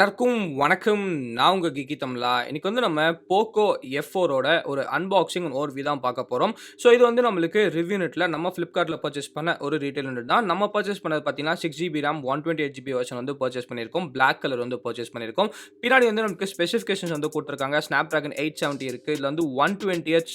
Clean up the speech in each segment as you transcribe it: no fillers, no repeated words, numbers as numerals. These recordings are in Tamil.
எல்லாருக்கும் வணக்கம். நான் உங்க Geekytamizha. இன்னைக்கு நம்ம Poco F4 ஓட ஒரு அன்பாக்சிங் ஓவர்வியூ தான் பார்க்க போறோம். ஸோ இது நம்மளுக்கு ரிவ்யூ நெட்ல நம்ம Flipkartல பர்ச்சேஸ் பண்ண ஒரு ரீட்டைல் யூனிட் தான். நம்ம பர்ச்சேஸ் பண்ணது பார்த்தீங்கன்னா 6GB RAM 128GB version purchase பண்ணியிருக்கோம். Black கலர் பர்ச்சேஸ் பண்ணியிருக்கோம். பின்னாடி நமக்கு ஸ்பெசிஃபிகேஷன்ஸ் கொடுத்துருக்காங்க. Snapdragon 870 இருக்கு. இதுல 120Hz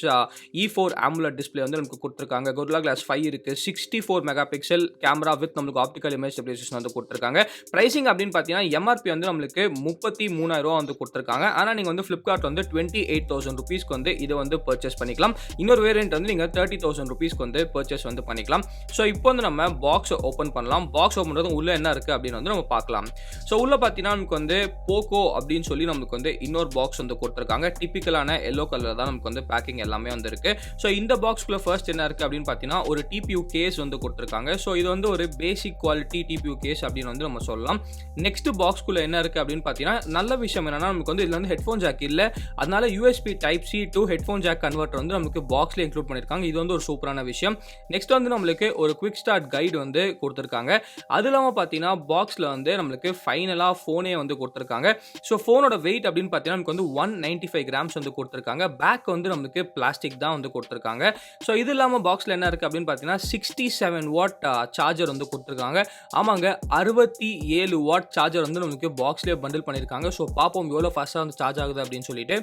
E4 AMOLED டிஸ்ப்ளே நமக்கு கொடுத்துருக்காங்க. Gorilla Glass 5 இருக்கு. 64 மெகாபிக்சல் கேமரா வித் நமக்கு ஆப்டிகல் இமேஜ் ஸ்டெபிலைசேஷன் கொடுத்துருக்காங்க. பிரைசிங் அப்படின்னு பார்த்தீங்கன்னா MRP நம்மளுக்கு 33,000 கொடுத்திருக்காங்க. ஆனா நீங்க Flipkart 28,000 ரூபீஸ்க்கு இது பர்ச்சேஸ் பண்ணிக்கலாம். இன்னொரு வேரியன்ட் நீங்க 30,000 ரூபீஸ்க்கு பர்ச்சேஸ் பண்ணிக்கலாம். சோ இப்போ நம்ம பாக்ஸ் ஓபன் பண்ணலாம். பாக்ஸ் ஓபன் பண்றது உள்ள என்ன இருக்கு அப்படின்னு நம்ம பார்க்கலாம். சோ உள்ள பாத்தீங்கன்னா நமக்கு Poco அப்படின்னு சொல்லி நமக்கு இன்னொரு பாக்ஸ் கொடுத்திருக்காங்க. டிபிக்கலான yellow கலர் தான் நமக்கு பேக்கிங் எல்லாமே இருக்கு. சோ இந்த பாக்ஸ்க்குள்ள ஃபர்ஸ்ட் என்ன இருக்கு அப்படின்னு பாத்தீங்கன்னா ஒரு TPU கேஸ் கொடுத்திருக்காங்க. சோ இது ஒரு பேசிக் குவாலிட்டி TPU கேஸ் அப்படின்னு நம்ம சொல்லலாம். நெக்ஸ்ட் பாக்ஸ்க்குள்ள என்ன இருக்கு அப்படின்னு பாத்தீங்கன்னா நல்ல விஷயம் என்னன்னா நமக்கு இதுல ஹெட்போன் ஜாக் இல்ல, அதனால USB Type-C to headphone jack converter நமக்கு பாக்ஸ்ல இன்க்ளூட் பண்ணிருக்காங்க. இது ஒரு சூப்பரான விஷயம். நெக்ஸ்ட் நம்மளுக்கு ஒரு குவிக் ஸ்டார்ட் கைடு கொடுத்திருக்காங்க. அது இல்லாம பாத்தீங்கன்னா பாக்ஸ்ல நம்மளுக்கு ஃபைனலா போனே கொடுத்திருக்காங்க. சோ போனோட வெயிட் அப்படின்னு பாத்தீங்கன்னா நமக்கு 195 கிராம்ஸ் கொடுத்திருக்காங்க. பேக் நம்மளுக்கு பிளாஸ்டிக் தான் கொடுத்திருக்காங்க. சோ இது இல்லாம பாக்ஸ்ல என்ன இருக்கு அப்படின்னு பாத்தீங்கன்னா 67 வாட் சார்ஜர் கொடுத்திருக்காங்க. ஆமாங்க, 67 வாட் சார்ஜர் நமக்கு பாக்ஸ்லயே பண்டில் பண்ணிருக்காங்க. சோ பாப்போம் எவ்வளவு ஃபாஸ்டா சார்ஜ் ஆகுது அப்படின்னு சொல்லிட்டு.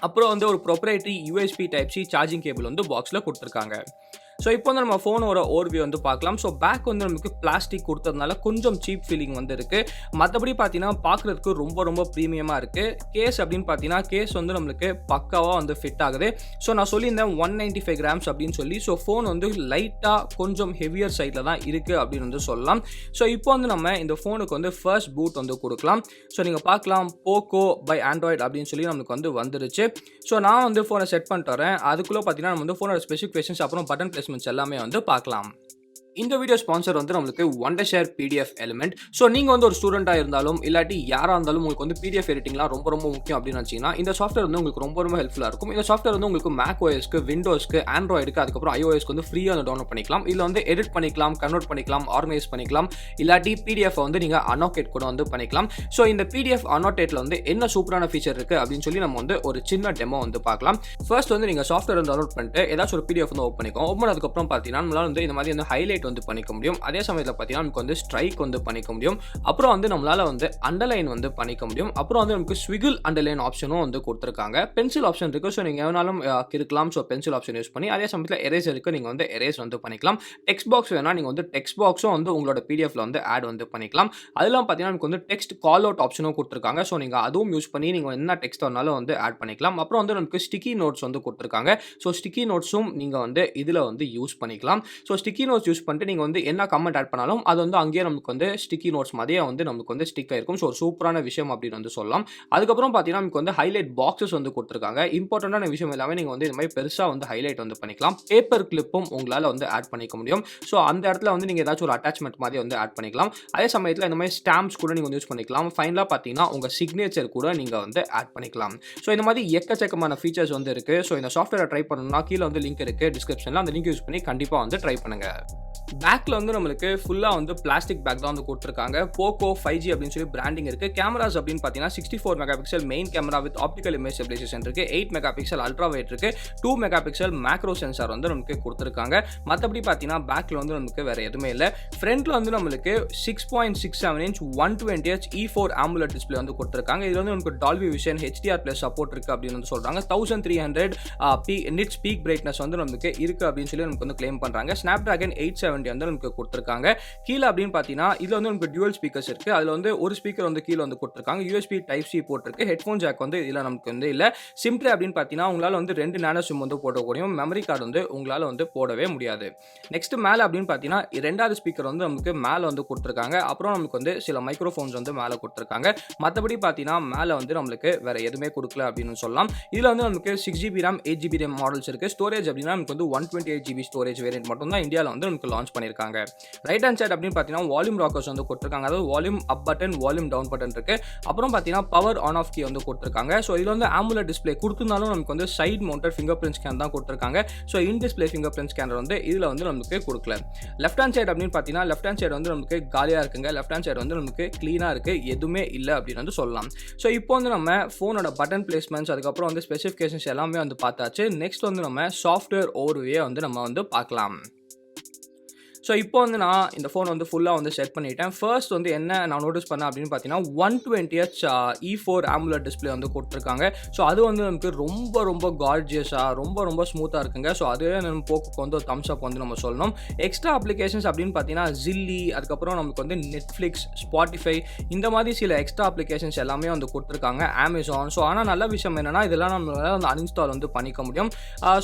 அப்புறம் ஒரு proprietary USB Type-C charging cable பாக்ஸ்ல கொடுத்திருக்காங்க. ஸோ இப்போ நம்ம ஃபோனோட ஓவர்வியூ பார்க்கலாம். ஸோ பேக் நமக்கு பிளாஸ்டிக் கொடுத்ததுனால கொஞ்சம் சீப் ஃபீலிங் இருக்கு. மற்றபடி பார்த்தீங்கன்னா பார்க்குறதுக்கு ரொம்ப ரொம்ப ப்ரீமியமாக இருக்கு. கேஸ் அப்படின்னு பார்த்தீங்கன்னா கேஸ் நம்மளுக்கு பக்காவாக ஃபிட் ஆகுது. ஸோ நான் சொல்லியிருந்தேன் 195 கிராம்ஸ் அப்படின்னு சொல்லி. ஸோ ஃபோன் லைட்டாக கொஞ்சம் ஹெவியர் சைடில் தான் இருக்குது அப்படின்னு சொல்லலாம். ஸோ இப்போ நம்ம இந்த ஃபோனுக்கு ஃபர்ஸ்ட் பூட் கொடுக்கலாம். ஸோ நீங்கள் பார்க்கலாம் Poco by Android அப்படின்னு சொல்லி நமக்கு வந்துருச்சு. ஸோ நான் ஃபோனை செட் பண்ணிட்டு வரேன். அதுக்குள்ளே பார்த்தீங்கன்னா நம்ம ஃபோனோட ஸ்பெசிஃபிகேஷன்ஸ் அப்புறம் பட்டன் எல்லாமே பார்க்கலாம். இந்த வீடியோ ஸ்பான்சர் நம்மளுக்கு Wondershare PDFelement. ஸோ நீங்கள் ஒரு ஸ்டூடெண்ட்டாக இருந்தாலும் இல்லாட்டி யாராக இருந்தாலும் உங்களுக்கு PDF எடிட்டிங்லாம் ரொம்ப ரொம்ப முக்கியம் அப்படின்னு நினச்சிங்கன்னா இந்த சாஃப்ட்வேர் உங்களுக்கு ரொம்ப ரொம்ப ஹெல்ப்ஃபுல்லாக இருக்கும். இந்த சாஃப்ட்வேர் உங்களுக்கு Mac OSக்கு, Windowsக்கு, Androidக்கு, அதுக்கப்புறம் iOSக்கு ஃப்ரீயாக டவுன்லோட் பண்ணிக்கலாம். இதில் எடிட் பண்ணிக்கலாம், கன்வெர்ட் பண்ணிக்கலாம், ஆர்கனைஸ் பண்ணிக்கலாம். இல்லாட்டி PDF நீங்கள் annotate கூட பண்ணிக்கலாம். ஸோ இந்த PDF annotateல என்ன சூப்பரான ஃபீச்சர் இருக்குது அப்படின்னு சொல்லி நம்ம ஒரு சின்ன டெமோ பார்க்கலாம். ஃபர்ஸ்ட் நீங்கள் சாஃப்ட்வேர் டவுன்லோட் பண்ணிட்டு ஏதாச்சும் ஒரு PDF ஓப்பன் பண்ணிக்கோங்க. ஓப்பன் அதுக்கப்புறம் பார்த்தீங்கன்னா நம்மளால இந்த மாதிரி ஹைலைட் பண்ணிக்க முடியும். அதே சமயத்துல பாத்தீங்கன்னா நமக்கு ஸ்ட்ரைக் பண்ணிக்க முடியும். அப்புறம் நம்மளால அண்டர்லைன் பண்ணிக்க முடியும். அப்புறம் நமக்கு ஸ்விகிள் அண்டர்லைன் ஆப்ஷனும் கொடுத்திருக்காங்க. பென்சில் ஆப்ஷன் இருக்கு. சோ நீங்க எவனாலும் இருக்கலாம். சோ பென்சில் ஆப்ஷன் யூஸ் பண்ணி அதே சமயத்துல எரேசருக்கு நீங்க எரேஸ் பண்ணிக்கலாம். டெக்ஸ்ட் பாக்ஸ் வேணா நீங்க டெக்ஸ்ட் பாக்ஸும் உங்களோட PDFல ஆட் பண்ணிக்கலாம். அதெல்லாம் பாத்தீங்கன்னா நமக்கு டெக்ஸ்ட் கால் அவுட் ஆப்ஷனும் கொடுத்திருக்காங்க. சோ நீங்க அதுவும் யூஸ் பண்ணி நீங்க என்ன டெக்ஸ்ட் வேணாலும் ஆட் பண்ணிக்கலாம். அப்புறம் நமக்கு ஸ்டிக்கி நோட்ஸ் கொடுத்திருக்காங்க. சோ ஸ்டிக்கி நோட்ஸும் நீங்க இதுல யூஸ் பண்ணிக்கலாம். சோ ஸ்டிக்கி நோட்ஸ் யூஸ் பண்ணிட்டு நீங்க என்ன கமெண்ட் ஆட் பண்ணாலும் அது அங்கேயே நமக்கு ஸ்டிக்கி நோட்ஸ் மாதிரியே நமக்கு ஸ்டிக் ஆயிருக்கும். ஸோ ஒரு சூப்பரான விஷயம் அப்படின்னு சொல்லலாம். அதுக்கப்புறம் பார்த்தீங்கன்னா நமக்கு ஹைலைட் பாக்ஸஸ் கொடுத்துருக்காங்க. இம்பார்ட்டன்டான விஷயம் எல்லாமே நீங்க இந்த மாதிரி பெருசா ஹைலைட் பண்ணிக்கலாம். பேப்பர் கிளிப்பும் உங்களால ஆட் பண்ணிக்க முடியும். ஸோ அந்த இடத்துல நீங்க ஏதாச்சும் ஒரு அட்டாச்மெண்ட் மாதிரி ஆட் பண்ணிக்கலாம். அதே சமயத்தில் இந்த மாதிரி ஸ்டாம்ப்ஸ் கூட நீங்க யூஸ் பண்ணிக்கலாம். ஃபைனலா பார்த்தீங்கன்னா உங்க சிக்னேச்சர் கூட நீங்க ஆட் பண்ணிக்கலாம். ஸோ இந்த மாதிரி எக்கச்சக்கமான ஃபீச்சர்ஸ் இருக்கு. ஸோ இந்த சாஃப்ட்வேரை ட்ரை பண்ணணும்னா கீழே லிங்க் இருக்கு டிஸ்கிரிப்ஷன்ல. அந்த லிங்க் யூஸ் பண்ணி கண்டிப்பா ட்ரை பண்ணுங்க. பேக்ல நம்மளுக்கு ஃபுல்லா பிளாஸ்டிக் பேக் தான் கொடுத்திருக்காங்க. Poco 5G அப்படின்னு சொல்லி பிராண்டிங் இருக்கு. கேமராஸ் அப்படின்னு பார்த்தீங்கன்னா 64 megapixel main camera with optical image stabilization இருக்கு. 8 மெகாபிக்சல் அல்ட்ரா வைட் இருக்கு. 2 மெகாபிக்சல் மேக்ரோ சென்சார் நமக்கு கொடுத்திருக்காங்க. மற்றபடி பார்த்தீங்கன்னா பேக்ல நமக்கு வேற எதுவுமே இல்லை. ஃப்ரண்ட்ல நம்மளுக்கு 6.67 inch 120Hz E4 AMOLED display கொடுத்திருக்காங்க. இதுல நமக்கு டால்பி விஷன் HDR+ சப்போர்ட் இருக்கு அப்படின்னு சொல்றாங்க. 1300 நிட்ஸ் பீக் பிரைட்னஸ் நமக்கு இருக்கு அப்படின்னு சொல்லி நமக்கு கிளைம் பண்றாங்க. Snapdragon 870 நமக்கு கொடுத்திருக்காங்க. கீழ அப்படின்னு பாத்தீங்கன்னா இதுல நமக்கு dual ஸ்பீக்கர்ஸ் இருக்கு. அதுல ஒரு ஸ்பீக்கர் கீழ கொடுத்திருக்காங்க. USB Type-C போர்ட் இருக்கு. ஹெட்போன் ஜாக் இதுல நமக்கு இல்ல. சிம் ட்ரே அப்படின்னு பாத்தீங்கன்னா உங்களால 2 நானோ சிம் போட முடியும். மெமரி கார்டு உங்களால போடவே முடியாது. நெக்ஸ்ட் மேல அப்படின்னு பாத்தீங்கன்னா இரண்டாவது ஸ்பீக்கர் நமக்கு மேல கொடுத்திருக்காங்க. அப்புறம் நமக்கு சில மைக்ரோஃபோன்ஸ் மேல கொடுத்திருக்காங்க. மத்தபடி பாத்தீங்கன்னா மேல நம்மளுக்கு வேற எதுவுமே கொடுக்கல அப்படின்னு சொல்லலாம். இதுல நமக்கு 6GB RAM 8GB RAM models இருக்கு. ஸ்டோரேஜ் அப்படின்னா நமக்கு 128GB ஸ்டோரேஜ் வேரியன்ட் மட்டும் தான் இந்தியால நமக்கு லான்ச் லான்ச் பண்ணியிருக்காங்க. ரைட் ஹேண்ட் சைடு அப்படின்னு பார்த்தீங்கன்னா வால்யூம் ராக்கர்ஸ் வந்து கொடுத்துருக்காங்க. அதாவது volume up button, volume down button இருக்கு. அப்புறம் பார்த்தீங்கன்னா பவர் ஆன் ஆஃப் கீ வந்து கொடுத்துருக்காங்க. ஸோ இதில் வந்து AMOLED டிஸ்பிளே கொடுத்திருந்தாலும் நமக்கு வந்து side mounted finger print scan தான் கொடுத்துருக்காங்க. So in display finger print scanner வந்து இதில் வந்து நமக்கு கொடுக்கல. லெஃப்ட் ஹேண்ட் சைடு அப்படின்னு பார்த்தீங்கன்னா லெஃப்ட் ஹேண்ட் சைடு வந்து நமக்கு காலியாக இருக்குங்க. லெஃப்ட் ஹேண்ட் சைடு வந்து நமக்கு க்ளீனாக இருக்கு, எதுவுமே இல்லை அப்படின்னு வந்து சொல்லலாம். ஸோ இப்போ வந்து நம்ம ஃபோனோட பட்டன் பிளேஸ்மெண்ட்ஸ், அதுக்கப்புறம் வந்து ஸ்பெசிஃபிகேஷன்ஸ் எல்லாமே வந்து பார்த்தாச்சு. நெக்ஸ்ட் வந்து நம்ம சாஃப்ட்வேர் ஓவர்வியூ வந்து நம்ம வந்து பார்க்கலாம். ஸோ இப்போ வந்து நான் இந்த ஃபோன் வந்து ஃபுல்லாக வந்து செட் பண்ணிட்டேன். ஃபர்ஸ்ட் வந்து என்ன நான் நோட்டீஸ் பண்ணேன் அப்படின்னு பார்த்தீங்கன்னா 120Hz E4 AMOLED டிஸ்பிளே வந்து கொடுத்துருக்காங்க. ஸோ அது வந்து நமக்கு ரொம்ப ரொம்ப கார்ஜியஸாக ரொம்ப ஸ்மூத்தாக இருக்குங்க. ஸோ அதுவே நம்ம போக்கு வந்து ஒரு தம்ஸ் அப் வந்து நம்ம சொல்லணும். எக்ஸ்ட்ரா அப்ளிகேஷன்ஸ் அப்படின்னு பார்த்தீங்கன்னா ஜில்லி, அதுக்கப்புறம் நமக்கு வந்து நெட்ஃப்ளிக்ஸ், ஸ்பாட்டிஃபை, இந்த மாதிரி சில எக்ஸ்ட்ரா அப்ளிகேஷன்ஸ் எல்லாமே வந்து கொடுத்துருக்காங்க. அமேசான். ஸோ ஆனால் நல்ல விஷயம் என்னன்னா இதெல்லாம் நம்மளால வந்து அன்இன்ஸ்டால் வந்து பண்ணிக்க முடியும்.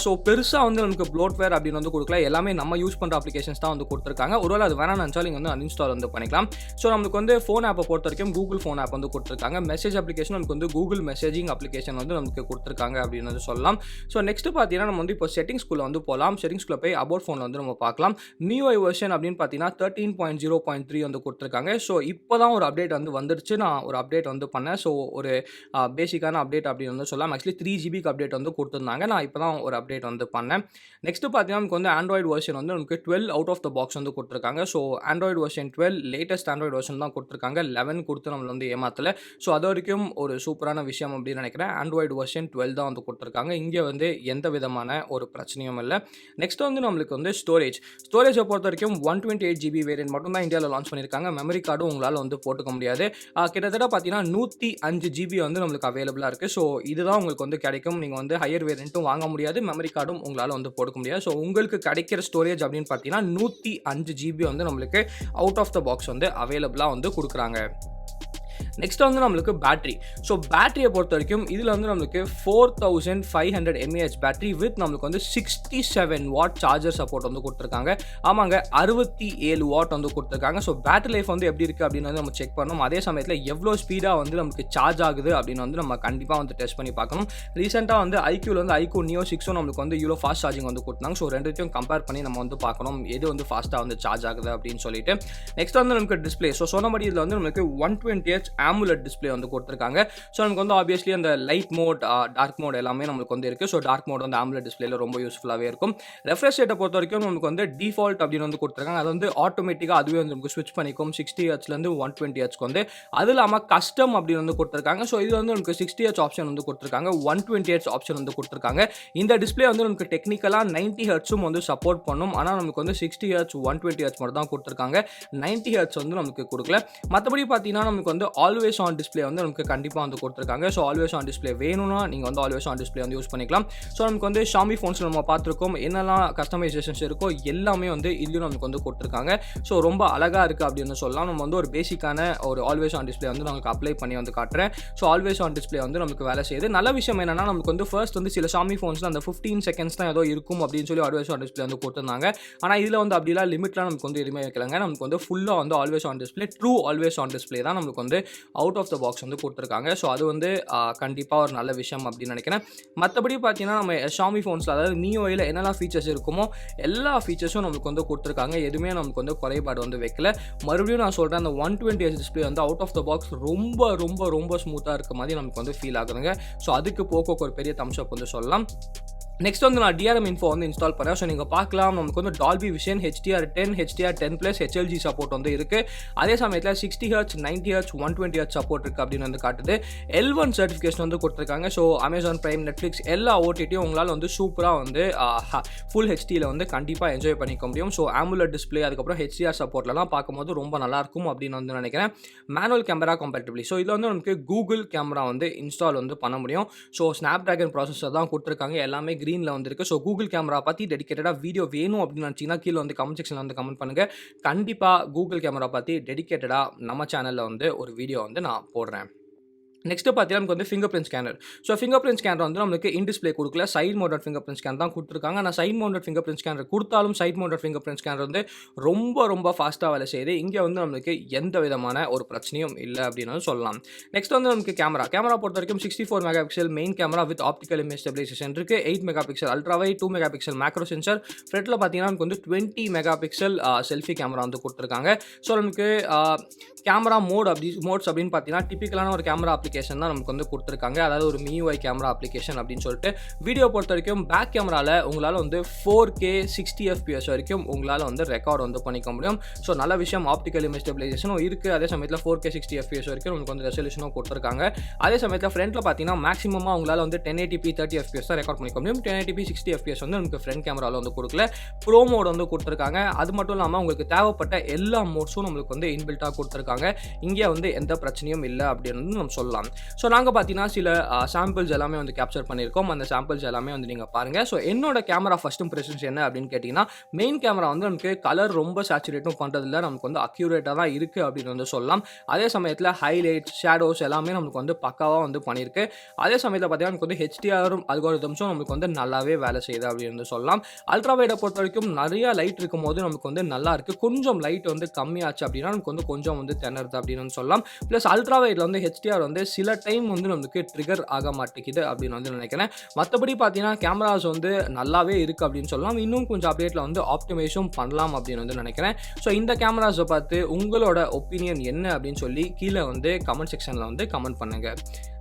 ஸோ பெருசாக வந்து நமக்கு ப்ளோட்வேர் அப்படின்னு வந்து கொடுக்கல. எல்லாமே நம்ம யூஸ் பண்ணுற அப்ளிகேஷன்ஸ் தான் வந்து கொடுத்துருக்காங்க. ஒருவேளை அது வேணாம்னு நினச்சாலும் நீங்கள் வந்து அன்இன்ஸ்டால் வந்து பண்ணிக்கலாம். ஸோ நமக்கு வந்து ஃபோன் ஆப்பை பொறுத்த வரைக்கும் கூகுள் ஃபோன் ஆப் வந்து கொடுத்துருக்காங்க. மெசேஜ் அப்ளிகேஷன் நமக்கு வந்து கூகுள் மெசேஜிங் அப்ளிகேஷன் வந்து நமக்கு கொடுத்துருக்காங்க அப்படின்னு வந்து சொல்லலாம். ஸோ நெக்ஸ்ட் பார்த்தீங்கன்னா நம்ம வந்து இப்போ செட்டிங்ஸ்குள்ளே வந்து போகலாம். செட்டிங்ஸ்குள்ளே போய் அபவுட் ஃபோன் வந்து நம்ம பார்க்கலாம். MIUI வெர்ஷன் அப்படின்னு பார்த்தீங்கன்னா 13.0.3 வந்து கொடுத்துருக்காங்க. ஸோ இப்போ தான் ஒரு அப்டேட் வந்து வந்துருச்சு. நான் ஒரு அப்டேட் வந்து பண்ணேன். ஸோ ஒரு பேசிக்கான அப்டேட் அப்படின்னு வந்து சொல்லலாம். ஆக்சுவலி 3GB அப்டேட் வந்து கொடுத்துருந்தாங்க. நான் இப்போ தான் ஒரு அப்டேட் வந்து பண்ணேன். நெக்ஸ்ட் பார்த்தீங்கன்னா நமக்கு வந்து ஆண்ட்ராய்டு வெர்ஷன் வந்து நமக்கு 12 அவுட் ஆஃப் த பாக்ஸ் வந்து கொடுத்துருக்காங்க. So Android version 12 latest Android version தான் கொடுத்துருக்காங்க. 11 கொடுத்து நம்மளை வந்து ஏமாத்தல. ஸோ அது வரைக்கும் ஒரு சூப்பரான விஷயம் அப்படின்னு நினைக்கிறேன். ஆண்ட்ராய்டு வெர்ஷன் 12 தான் வந்து கொடுத்துருக்காங்க. இங்கே வந்து எந்த விதமான ஒரு பிரச்சனையும் இல்லை. நெக்ஸ்ட் வந்து நம்மளுக்கு வந்து ஸ்டோரேஜை பொறுத்த வரைக்கும் 128GB வேரியன்ட் மட்டும் தான் இந்தியாவில் லான்ச் பண்ணியிருக்காங்க. மெமரி கார்டும் உங்களால் வந்து போட்டுக்க முடியாது. கிட்டத்தட்ட பார்த்தீங்கன்னா 105GB வந்து நம்மளுக்கு அவைலபிளாக இருக்குது. ஸோ இதுதான் உங்களுக்கு வந்து கிடைக்கும். நீங்கள் வந்து ஹையர் வேரியண்ட்டும் வாங்க முடியாது, மெமரி கார்டும் உங்களால் வந்து போட்டுக்க முடியாது. ஸோ உங்களுக்கு கிடைக்கிற ஸ்டோரேஜ் அப்படின்னு பார்த்தீங்கன்னா 105GB வந்து நம்மளுக்கு அவுட் ஆஃப் த பாக்ஸ் வந்து அவைலபிளாக வந்து கொடுக்குறாங்க. நெக்ஸ்ட் வந்து நம்மளுக்கு பேட்டரி. ஸோ பேட்டரியை பொறுத்த வரைக்கும் இதில் வந்து நம்மளுக்கு 4500 mAh பேட்டரி வித் நம்மளுக்கு வந்து 67 வாட் சார்ஜர் சப்போர்ட் வந்து கொடுத்துருக்காங்க. ஆமாங்க, 67 வாட் வந்து கொடுத்துருக்காங்க. ஸோ பேட்டரி லைஃப் வந்து எப்படி இருக்குது அப்படின்னு வந்து நம்ம செக் பண்ணணும். அதே சமயத்தில் எவ்வளோ ஸ்பீடாக வந்து நமக்கு சார்ஜ் ஆகுது அப்படின்னு வந்து நம்ம கண்டிப்பாக வந்து டெஸ்ட் பண்ணி பார்க்கணும். ரீசெண்டாக வந்து ஐக்யூவில் வந்து ஐக்யூ நியோ 6 நம்மளுக்கு வந்து இவ்வளோ ஃபாஸ்ட் சார்ஜிங் வந்து கொடுத்தாங்க. ஸோ ரெண்டுத்தையும் கம்பேர் பண்ணி நம்ம வந்து பார்க்கணும் எது வந்து ஃபாஸ்ட்டாக வந்து சார்ஜ் ஆகுது அப்படின்னு சொல்லிட்டு. நெக்ஸ்ட் வந்து நமக்கு டிஸ்பிளே. ஸோ சொன்னபடி இதில் வந்து நமக்கு 120Hz AMOLED டிஸ்பிளே வந்து கொடுத்துருக்காங்க. ஸோ நமக்கு வந்து ஆப்வியஸ்லி அந்த லைட் மோட், டார்க் மோட் எல்லாமே நம்மளுக்கு வந்து இருக்குது. ஸோ டார்க் மோட் வந்து AMOLED டிஸ்பிளேல ரொம்ப யூஸ்ஃபுல்லாகவே இருக்கும். ரெஃப்ரெஷ் ரேட்டை பொறுத்த வரைக்கும் நமக்கு வந்து டிஃபால்ட் அப்படின்னு வந்து கொடுத்துருக்காங்க. அது வந்து ஆட்டோமேட்டிக்காக அதுவே வந்து நமக்கு ஸ்விட்ச் பண்ணிக்கும் 60Hzலேருந்து 120Hz வந்து. அது இல்லாமல் கஸ்டம் அப்படின்னு வந்து கொடுத்துருக்காங்க. ஸோ இது வந்து நமக்கு 60Hz ஆப்ஷன் வந்து கொடுத்துருக்காங்க, 120Hz ஆப்ஷன் வந்து கொடுத்துருக்காங்க. இந்த டிஸ்பிளே வந்து நமக்கு டெக்னிக்கலாக 90Hz வந்து சப்போர்ட் பண்ணும். ஆனால் நமக்கு வந்து 60Hz 120Hz மட்டும் தான் கொடுத்துருக்காங்க. 90Hz வந்து நமக்கு கொடுக்கல. மற்றபடி பார்த்தீங்கன்னா நமக்கு வந்து ஆல்வேஸ் ஆன் டிஸ்பிளே வந்து நமக்கு கண்டிப்பாக வந்து கொடுத்துருக்காங்க. ஸோ ஆல்வேஸ் ஆன் டிஸ்பிளே வேணும்னா நீங்கள் வந்து ஆல்வேஸ் ஆன் டிஸ்பிளே வந்து யூஸ் பண்ணிக்கலாம். ஸோ நமக்கு வந்து Xiaomi ஃபோன்ஸில் நம்ம பார்த்துருக்கோம் என்னெல்லாம் கஸ்டமைசேஷன்ஸ் இருக்கோ எல்லாமே வந்து இதுலையும் நமக்கு வந்து கொடுத்துருக்காங்க. ஸோ ரொம்ப அழகாக இருக்குது அப்படின்னு சொல்லலாம். நம்ம வந்து ஒரு பேசிக்கான ஒரு ஆல்வேஸ் ஆன் டிஸ்பிளே வந்து நமக்கு அப்ளை பண்ணி வந்து காட்டுறேன். ஸோ ஆல்வேஸ் ஆன் டிஸ்பிளே வந்து நமக்கு வேலை செய்யுது. நல்ல விஷயம் என்னன்னா நமக்கு வந்து ஃபர்ஸ்ட் வந்து சில Xiaomi ஃபோன்ஸில் அந்த 15 செகண்ட்ஸ் தான் ஏதோ இருக்கும் அப்படின்னு சொல்லி ஆல்வேஸ் ஆன் டிஸ்பிளே வந்து கொடுத்துருந்தாங்க. ஆனால் இதில் வந்து அப்படிலாம் லிமிட்லாம் நமக்கு வந்து எதுவுமே வைக்கலங்க. நமக்கு வந்து ஃபுல்லாக வந்து always on display, true always on display தான் நமக்கு வந்து அவுட் ஆஃப் த பாக்ஸ் வந்து கொடுத்துருக்காங்க. ஸோ அது வந்து கண்டிப்பாக ஒரு நல்ல விஷயம் அப்படின்னு நினைக்கிறேன். மற்றபடி பார்த்தீங்கன்னா நம்ம Xiaomi ஃபோன்ஸில் அதாவது MIUIயில் என்னெல்லாம் ஃபீச்சர்ஸ் இருக்குமோ எல்லா ஃபீச்சர்ஸும் நமக்கு வந்து கொடுத்துருக்காங்க. எதுவுமே நமக்கு வந்து குறைபாடு வந்து வைக்கல. மறுபடியும் நான் சொல்கிறேன், அந்த 120Hz டிஸ்பிளே வந்து அவுட் ஆஃப் த பாக்ஸ் ரொம்ப ரொம்ப ரொம்ப ஸ்மூத்தாக இருக்க மாதிரி நமக்கு வந்து ஃபீல் ஆகுதுங்க. ஸோ அதுக்கு போக்கோக்கு ஒரு பெரிய தம்ஸ் அப் வந்து சொல்லலாம். நெக்ஸ்ட் வந்து நான் DRM இன்ஃபோ வந்து இன்ஸ்டால் பண்ணேன். ஸோ நீங்கள் பார்க்கலாம் நமக்கு வந்து Dolby vision, HDR10, HDR10+, HLG support வந்து இருக்குது. அதே சமயத்தில் 60Hz, 90Hz, 120Hz சப்போர்ட் இருக்குது அப்படின்னு வந்து காட்டுது. L1 சர்டிஃபிகேஷன் வந்து கொடுத்துருக்காங்க. ஸோ அமேசான் பிரைம், நெட்ஃப்ளிக்ஸ் எல்லா ஓடிடியும் உங்களால் வந்து சூப்பராக வந்து ஃபுல் ஹெச்டியில் வந்து கண்டிப்பாக என்ஜாய் பண்ணிக்க முடியும். ஸோ AMOLED டிஸ்பிளே அதுக்கப்புறம் HDR சப்போர்ட்லாம் பார்க்கும்போது ரொம்ப நல்லாயிருக்கும் அப்படின்னு வந்து நினைக்கிறேன். Manual camera compatibility. ஸோ இதில் வந்து நமக்கு கூகுள் கேமரா வந்து இன்ஸ்டால் வந்து பண்ண முடியும். ஸோ ஸ்னாப்டிராகன் ப்ராசஸர் தான் கொடுத்துருக்காங்க. எல்லாமே கிரீனில் வந்துருக்கு. ஸோ கூகுள் கேமரா பற்றி டெடிகேட்டடாக வீடியோ வேணும் அப்படின்னு நினச்சிங்கன்னா கீழே வந்து கமெண்ட் செக்ஷனில் வந்து கமெண்ட் பண்ணுங்கள். கண்டிப்பாக கூகுள் கேமரா பற்றி டெடிகேட்டடாக நம்ம சேனலில் வந்து ஒரு வீடியோ வந்து நான் போடுறேன். நெக்ஸ்ட் பார்த்தீங்கன்னா நமக்கு வந்து finger print scanner. So finger print scanner வந்து நம்மளுக்கு இன் டிஸ்ப்ளே குடுக்கல. Side mounted finger print scanner தான் குடுத்துருக்காங்க. ஆனா side mounted finger print scanner குடுத்தாலும் side mounted finger print scanner வந்து ரொம்ப ஃபாஸ்ட்டா வேலை செய்யுது. இங்க வந்து நம்மளுக்கு எந்த விதமான ஒரு பிரச்சனையும் இல்ல அப்படின்னு சொல்லலாம். நெக்ஸ்ட் வந்து நமக்கு கேமரா. கேமரா பொறுத்தவரைக்கும் 64 mega pixel main camera with optical image stabilization இருக்கு. 8 mega pixel ultra wide, 2 mega pixel macro sensor. ஃப்ரண்ட்ல பார்த்தீங்கன்னா நமக்கு வந்து 20 மெகா பிக்சல் செல்ஃபி கேமரா வந்து குடுத்துருக்காங்க. ஸோ நமக்கு கேமரா மோட்ஸ் அப்படின்னு பார்த்தீங்கன்னா டிபிக்கலான ஒரு கேமரா அப்ளிகேஷன் தான் நமக்கு வந்து குடுத்துருக்காங்க. அதாவது ஒரு MIUI கேமரா அப்ளிகேஷன் அப்படின்னு சொல்லிட்டு வீடியோ பொறுத்த வரைக்கும் பேக் கேமரால உங்களால வந்து 4K 60 FPS வரைக்கும் உங்களால வந்து ரெக்கார்ட் வந்து பண்ணிக்க முடியும். ஸோ நல்ல விஷயம். ஆப்டிகல் இமேஜ் ஸ்டெபிலைசேஷனும் இருக்கு. அதே சமயத்தில் 4K 60 FPS வரைக்கும் உங்களுக்கு வந்து ரெசல்யூஷனும் கொடுத்துருக்காங்க. அதே சமயத்தில் ஃப்ரண்ட்ல பார்த்தீங்கன்னா மேக்ஸிமமாக உங்களால வந்து 1080p 30 FPS தான் ரெக்கார்ட் பண்ணிக்க முடியும். 1080p 60 FPS வந்து நமக்கு ஃப்ரண்ட் கேமராவில் வந்து கொடுக்கல. ப்ரோ மோட் வந்து கொடுத்துருக்காங்க. அது மட்டும் இல்லாமல் உங்களுக்கு தேவைப்பட்ட எல்லா மோட்ஸும் நம்மளுக்கு வந்து இன்பில்ட்டாக கொடுத்துருக்காங்க. இங்கே வந்து எந்த பிரச்சனையும் இல்லை அப்படின்னு நம்ம சொல்லலாம். ஸோ நாங்கள் பார்த்தீங்கன்னா சில சாம்பிள்ஸ் எல்லாமே வந்து கேப்சர் பண்ணியிருக்கோம். அந்த சாம்பிள்ஸ் எல்லாமே வந்து நீங்கள் பாருங்கள். ஸோ என்னோட கேமரா ஃபர்ஸ்ட் இம்ப்ரெஷன்ஸ் என்ன அப்படின்னு கேட்டிங்கன்னா, மெயின் கேமரா வந்து நமக்கு கலர் ரொம்ப சேச்சுரேட்டும் பண்ணுறதில்ல. நமக்கு வந்து அக்யூரேட்டாக தான் இருக்குது அப்படின்னு வந்து சொல்லலாம். அதே சமயத்தில் ஹைலைட்ஸ், ஷேடோஸ் எல்லாமே நமக்கு வந்து பக்காவாக வந்து பண்ணியிருக்கு. அதே சமயத்தில் பார்த்தீங்கன்னா நமக்கு வந்து HDR அல்காரிதம்ஸும் நமக்கு வந்து நல்லாவே வேலை செய்யுது அப்படின்னு வந்து சொல்லலாம். அல்ட்ரா வைடை பொறுத்த வரைக்கும் நிறைய லைட் இருக்கும்போது நமக்கு வந்து நல்லா இருக்குது. கொஞ்சம் லைட் வந்து கம்மியாச்சு அப்படின்னா நமக்கு வந்து கொஞ்சம் வந்து திணறுது அப்படின்னு வந்து சொல்லலாம். ப்ளஸ் அல்ட்ரா வைடில் வந்து HDR வந்து சில டைம் வந்து நமக்கு ட்ரிகர் ஆக மாட்டேங்குது அப்படின்னு வந்து நினைக்கிறேன். மற்றபடி பார்த்தீங்கன்னா கேமராஸ் வந்து நல்லாவே இருக்குது அப்படின்னு சொல்லலாம். இன்னும் கொஞ்சம் அப்டேட்டில் வந்து ஆப்டிமைஸும் பண்ணலாம் அப்படின்னு வந்து நினைக்கிறேன். ஸோ இந்த கேமராஸை பார்த்து உங்களோட ஒப்பீனியன் என்ன அப்படின்னு சொல்லி கீழே வந்து கமெண்ட் செக்ஷனில் வந்து கமெண்ட் பண்ணுங்கள்.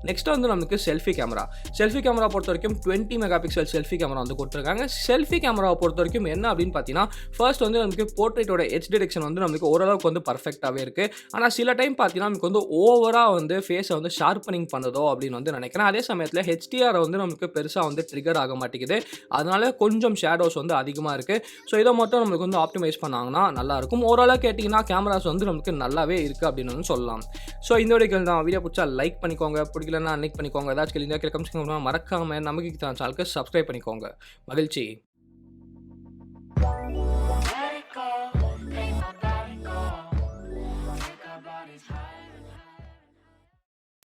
நெக்ஸ்ட் வந்து நமக்கு செல்ஃபி கேமரா. செல்ஃபி கேமரா பொறுத்த வரைக்கும் 20 மெகா பிக்சல் செல்ஃபி கேமரா வந்து கொடுத்துருக்காங்க. செல்ஃபி கேமராவை பொறுத்த வரைக்கும் என்ன அப்படின்னு பார்த்தீங்கன்னா, ஃபர்ஸ்ட் வந்து நமக்கு போர்ட்ரேட்டோட எட்ஜ் டிடெக்ஷன் வந்து நமக்கு ஓரளவுக்கு வந்து பர்ஃபெக்டாகவே இருக்குது. ஆனால் சில டைம் பார்த்தீங்கன்னா நமக்கு வந்து ஓவராக வந்து ஃபேஸை வந்து ஷார்ப்பனிங் பண்ணுதோ அப்படின்னு வந்து நினைக்கிறேன். அதே சமயத்தில் HDR வந்து நமக்கு பெருசாக வந்து ட்ரிகர் ஆக மாட்டேங்குது. அதனால கொஞ்சம் ஷேடோஸ் வந்து அதிகமாக இருக்குது. ஸோ இதை மட்டும் நமக்கு வந்து ஆப்டிமைஸ் பண்ணாங்கன்னா நல்லாயிருக்கும். ஓரளவு கேட்டிங்கன்னா கேமராஸ் வந்து நமக்கு நல்லாவே இருக்குது அப்படின்னு வந்து சொல்லலாம். ஸோ இந்த வீடியோ பிடிச்சா லைக் பண்ணிக்கோங்க. பிடிக்கலன்னா லைக் பண்ணிக்கோங்க. ஏதாச்சும் கேள்வி கமெண்ட் மறக்காமல் நமக்கு சேனலுக்கு சப்ஸ்கிரைப் பண்ணிக்கோங்க. மகிழ்ச்சி.